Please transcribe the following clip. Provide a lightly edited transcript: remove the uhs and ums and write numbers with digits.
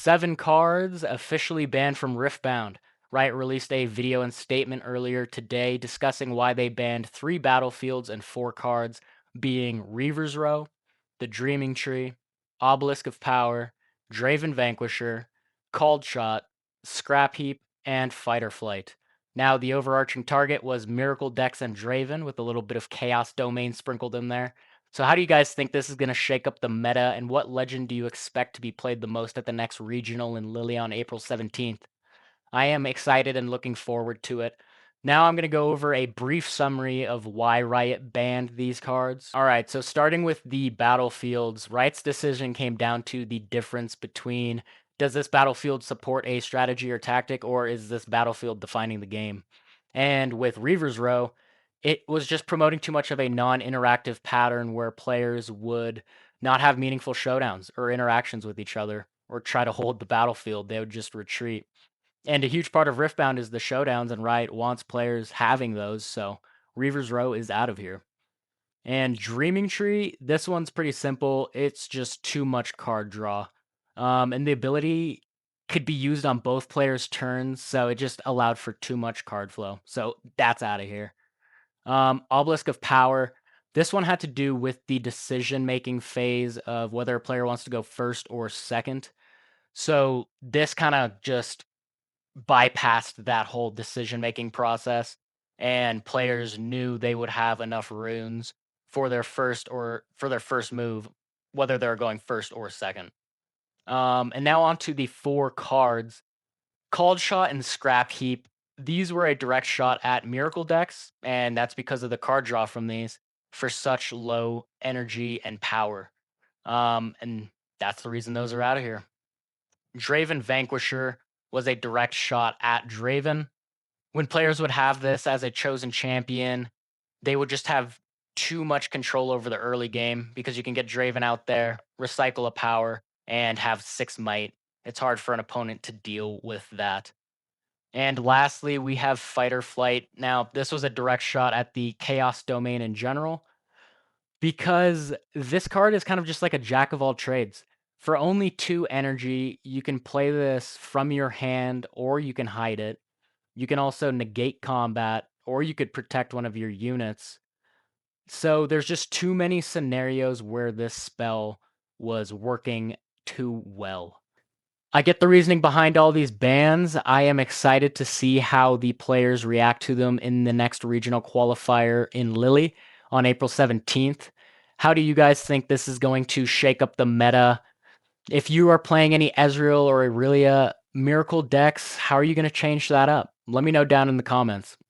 7 cards officially banned from Riftbound. Riot released a video and statement earlier today discussing why they banned 3 battlefields and 4 cards, being Reaver's Row, the Dreaming Tree, Obelisk of Power, Draven Vanquisher, Called Shot, Scrap Heap, and Fighter Flight. Now, the overarching target was Miracle Dex and Draven, with a little bit of Chaos Domain sprinkled in there. So how do you guys think this is going to shake up the meta, and what legend do you expect to be played the most at the next regional in Lille on April 17th? I am excited and looking forward to it. Now I'm going to go over a brief summary of why Riot banned these cards. All right, so starting with the battlefields, Riot's decision came down to the difference between, does this battlefield support a strategy or tactic, or is this battlefield defining the game? And with Reaver's Row, it was just promoting too much of a non-interactive pattern where players would not have meaningful showdowns or interactions with each other or try to hold the battlefield. They would just retreat. And a huge part of Riftbound is the showdowns, and Riot wants players having those, so Reaver's Row is out of here. And Dreaming Tree, this one's pretty simple. It's just too much card draw. And the ability could be used on both players' turns, so it just allowed for too much card flow. So that's out of here. Obelisk of Power. This one had to do with the decision-making phase of whether a player wants to go first or second. So this kind of just bypassed that whole decision-making process, and players knew they would have enough runes for their first move, whether they're going first or second. And now on to the 4 cards. Called Shot and Scrap Heap. These were a direct shot at Miracle decks, and that's because of the card draw from these for such low energy and power. And that's the reason those are out of here. Draven Vanquisher was a direct shot at Draven. When players would have this as a chosen champion, they would just have too much control over the early game because you can get Draven out there, recycle a power, and have 6 might. It's hard for an opponent to deal with that. And lastly, we have Fighter Flight. Now, this was a direct shot at the Chaos Domain in general, because this card is kind of just like a jack of all trades. For only 2 energy, you can play this from your hand or you can hide it. You can also negate combat, or you could protect one of your units. So there's just too many scenarios where this spell was working too well. I get the reasoning behind all these bans. I am excited to see how the players react to them in the next regional qualifier in Lille on April 17th. How do you guys think this is going to shake up the meta? If you are playing any Ezreal or Aurelia Miracle decks, how are you going to change that up? Let me know down in the comments.